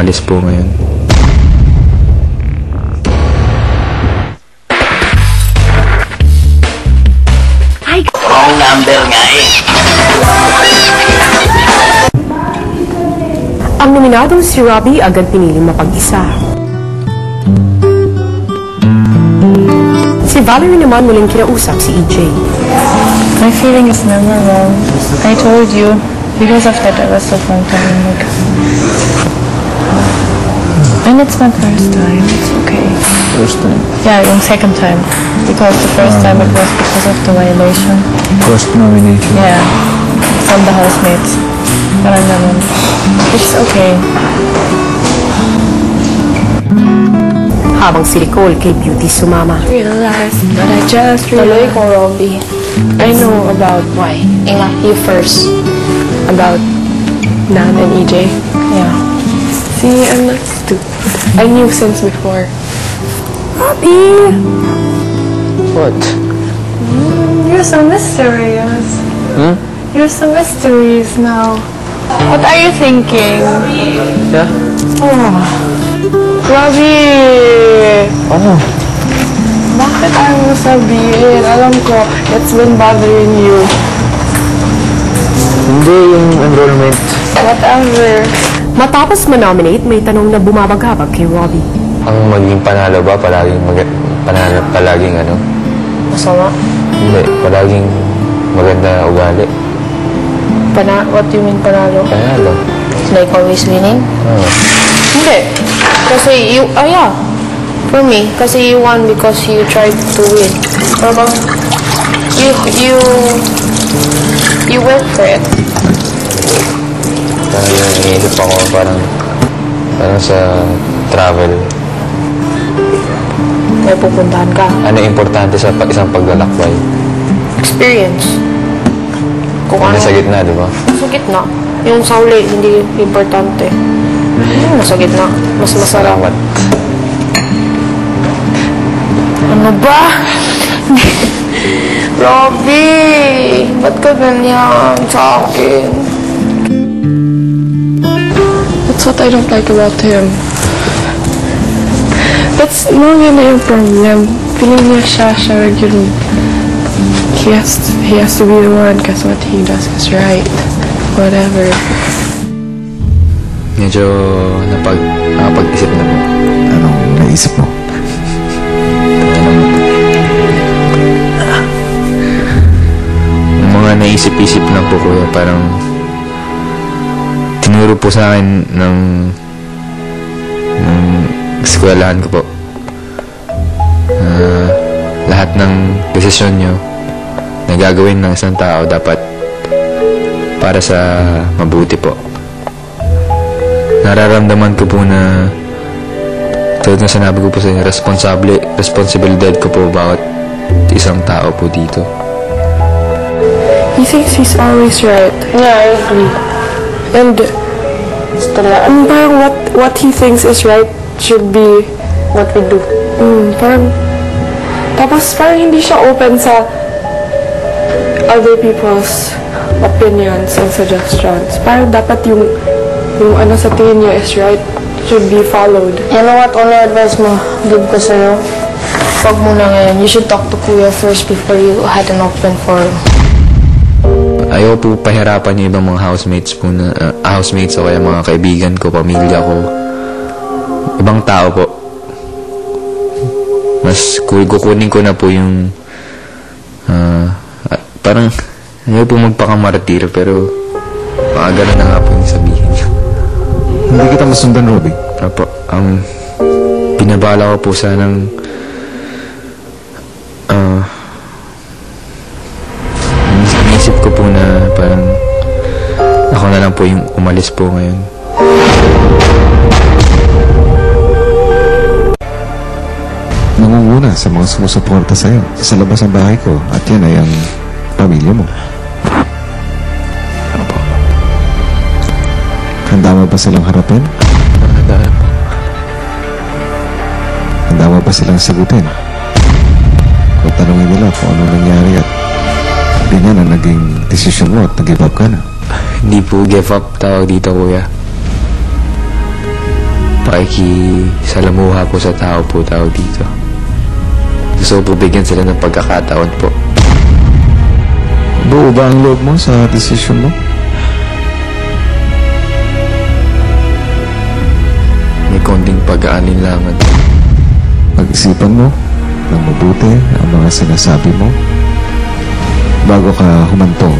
umalis po ngayon. Wrong number nga eh. Ang nominadong si Robbie agad piniling mapag-isa. Si Valerie naman muling kinausap si EJ. My feeling is never wrong. I told you, because of that I was so contaminated. And it's my first time, it's okay. First time? Yeah, yung second time. Because the first time it was because of the violation. First nomination? Yeah, from the housemates. Parang ganun. Which is okay. Habang si Nicole kay Beauty sumama. Realize that I just Tuloy ko, Robbie. I know about Why? Ingat, you first. about Nan and EJ. Yeah. See, I'm not stupid. I knew since before. Robbie! What? You're so mysterious. Hmm? You're so mysterious now. What are you thinking? Yeah? Oh. Robbie! Ano? Bakit ayaw mo sabihin? Alam ko, it's been bothering you. Hindi yung enrollment. Whatever. Matapos manominate, may tanong na bumabagabag kay Robbie. Ang maging panalo ba? Palaging ano? Masama? Hindi, palaging maganda ugali. What do you mean panalo? Panalo. Like always winning? Oh. Hindi. Kasi yeah. For me, kasi you won because you tried to win. Pero you work for it. Parang iniisip ako, parang sa travel. May pupuntahan ka. Ano importante sa isang paglalakbay? Experience. Kung ano. Nasa gitna, di ba? Sa gitna. Yung sa huli, hindi importante. Yung nasa gitna. Mas masarap. Salamat. Ano ba? Robbie! Ba't ka ganyan sa akin? That's what I don't like about him. That's no yun na yung problem. Feeling niya siya yung he has to be the one because what he does is right. Whatever. Medyo nakapag-isip na po. Anong naisip mo? Yung mga naisip-isip lang po, kuya, parang tinuro po sa akin ng eskwelahan ko po. Lahat ng desisyon nyo na gagawin ng isang tao dapat para sa mabuti po. Nararamdaman ko po na tulad ng sinabi ko po sa inyo, responsibilidad ko po bawat isang tao po dito. He thinks he's always right. Yeah, I agree. And parang what he thinks is right should be What we do. Tapos parang hindi siya open sa other people's opinions and suggestions. Parang dapat yung ano sa tingin niya is right should be followed. You know what? Only advice mo, give ko sa'yo. Huwag muna ngayon. You should talk to Kuya first before you had an open forum. Ayaw po pahirapan yung ibang mga housemates po na, housemates o kaya mga kaibigan ko, pamilya ko. Ibang tao po. Mas kukunin ko na po yung parang ayaw po magpakamartir pero baka gano'n na nga po yung sabihin niyo. Hindi kita masundan, Robbie. Apo, pinabala ko po sanang inisip ko po na parang ako na lang po yung umalis po ngayon. Nangunguna sa mga sumusuporta sa'yo sa labas ng bahay ko at yan ay ang pamilya mo. Apo. Handa mo ba silang harapin? Handa na po. Handa mo ba silang sagutin? Kung tanongin nila kung ano nangyari at ganyan ang naging desisyon mo at nag-give up ka na. Hindi po give up tawag dito, kuya. pakikisalamuha po sa tao dito. Gusto ko po bigyan sila ng pagkakataon po. Buo ba ang loob mo sa desisyon mo? May konting pag-aalinlangan. Pag-isipan mo ng mabuti ang mga sinasabi mo bago ka humantong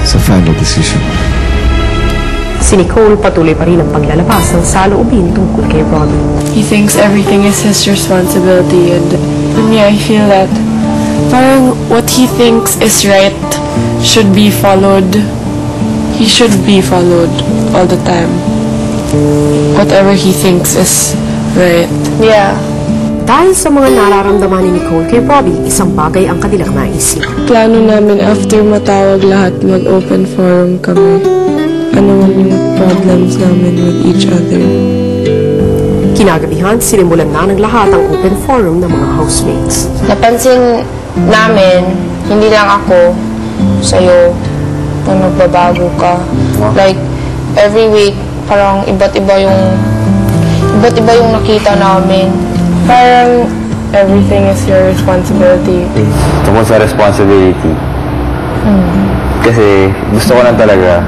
sa final decision. Si Nicole patuloy pa rin ang paglalabas ng saloobin tungkol kay Robbie. He thinks everything is his responsibility, and for me, I feel that parang what he thinks is right should be followed. He should be followed all the time. Whatever he thinks is right. Yeah. Dahil sa mga nararamdaman ni Nicole kay Robbie, isang bagay ang kanilang naisip. Plano namin after matawag lahat, mag-open forum kami. Ano man yung problems namin with each other. Kinagabihan, sinimulan na ng lahat ang open forum ng mga housemates. Napansin namin, hindi lang ako, sa'yo, na nagbabago ka. Like, every week, parang iba't iba yung nakita namin. Parang everything is your responsibility. Tungkol sa responsibility. Kasi gusto ko lang talaga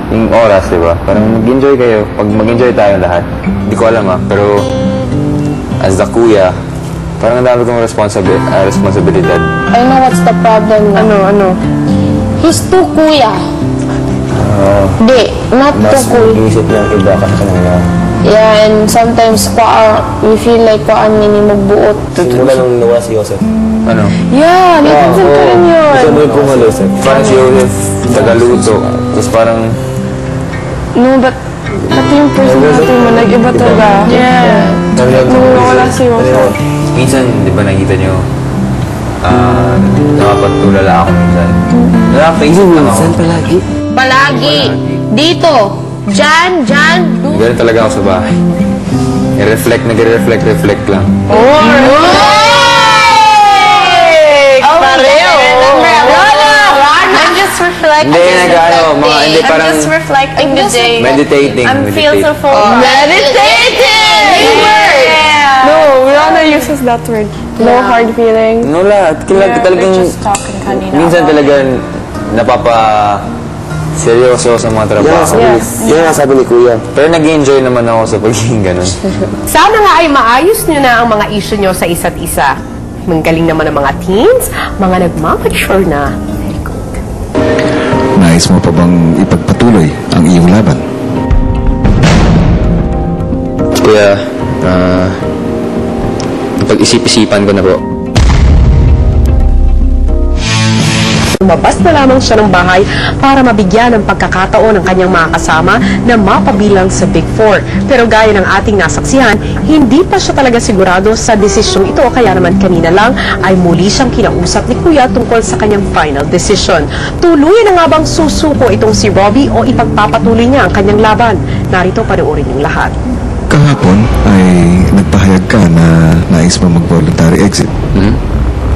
yung oras, di ba? Parang mag-enjoy kayo. Pag mag-enjoy tayo lahat. Hindi ko alam pero as the kuya, parang ang dami kong responsibilidad. I know what's the problem na. Ano? He's too kuya. Hindi, not too kuya. Iisip lang iba ka sa kanila. Yeah, and sometimes we feel like mini magbuot. Simula nung nawala si Joseph. Ano? Yeah, napansin ko rin yun. Gusto mo yung pumalo. Parang si Joseph, tagaluto. Tapos parang No, but pati yung personality mo, nag-iba talaga. Yeah. Nung wala si Joseph. minsan, di ba nakita nyo, nakapagtulala ako minsan. Nakapag-isip lang ako. Palagi. Dito. Diyan. Ganun talaga ako sa bahay. Nag-reflect lang. I'm just reflecting. Hindi, hindi parang I'm just reflecting the day. meditating. Feel so full. Meditating! No, Rihanna uses that word. No hard feelings. No lahat. Talagang, minsan talaga seryoso sa mga trabaho. Yes. Yan ang sabi ni Kuya. Pero nag-enjoy naman ako sa pagiging ganun. Sana nga ay maayos nyo na ang mga issue nyo sa isa't isa. Manggaling naman ang mga teens, mga nagmamature na. Very good. Nais mo pa bang ipagpatuloy ang iyong laban? Kuya, pag-isip-isipan ko na po. Lumabas na lamang siya ng bahay para mabigyan ng pagkakataon ng kanyang mga kasama na mapabilang sa Big Four. Pero gaya ng ating nasaksihan, hindi pa siya talaga sigurado sa desisyong ito, kaya naman kanina lang ay muli siyang kinausap ni Kuya tungkol sa kanyang final decision. Tuluyan na nga bang susuko itong si Robbie o ipagpapatuloy niya ang kanyang laban? Narito, panoorin yung lahat. Kahapon ay nagpahayag ka na nais mo mag-voluntary exit.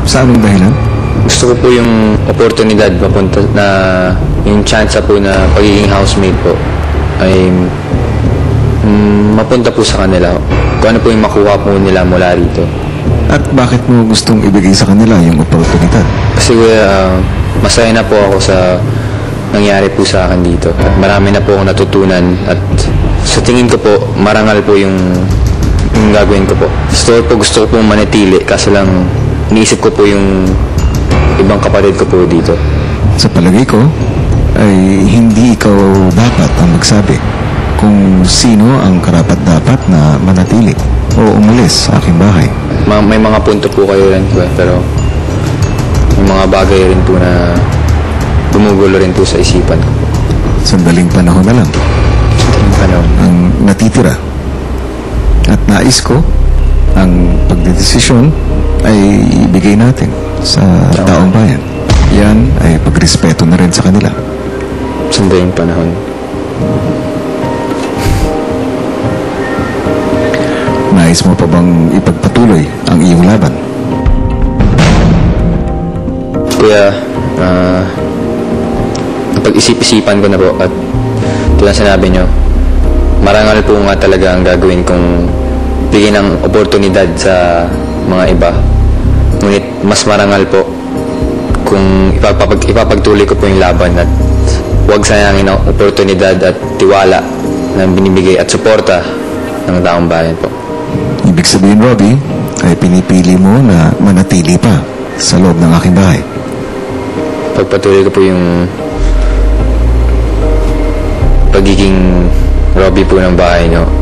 Sa anong dahilan? Gusto ko po yung oportunidad mapunta na yung chance po na pagiging housemate po ay mapunta po sa kanila. Kung ano po yung makuha po nila mula rito. At bakit mo gustong ibigay sa kanila yung oportunidad? Kasi kuya, masaya na po ako sa nangyari po sa akin dito. At marami na po akong natutunan at sa tingin ko po, marangal po yung gagawin ko po. Gusto ko po manatili kaso lang iniisip ko po yung ibang kapatid ko po dito. Sa palagay ko, ay hindi ikaw dapat ang magsabi kung sino ang karapat-dapat na manatili o umalis sa aking bahay. May mga punto po kayo rin po pero may mga bagay rin po na gumugulo rin po sa isipan ko. Sandaling panahon na lang ang natitira. At nais ko ang pagdedesisyon ay ibigay natin sa taong bayan. Yan ay pagrespeto na rin sa kanila. Sandaling panahon. Nais mo pa bang ipagpatuloy ang iyong laban? Kuya, napag-isip-isipan ko na po at tulad sinabi nyo, marangal po nga talaga ang gagawin kong bigyan ng oportunidad sa mga iba. Ngunit mas marangal po kung ipapagtuloy ko po yung laban at huwag sayangin ang oportunidad at tiwala na binibigay at suporta ng taong bayan po. Ibig sabihin, Robbie, ay pinipili mo na manatili pa sa loob ng aking bahay. Pagpatuloy ko po yung pagiging Robbie po ng bahay nyo.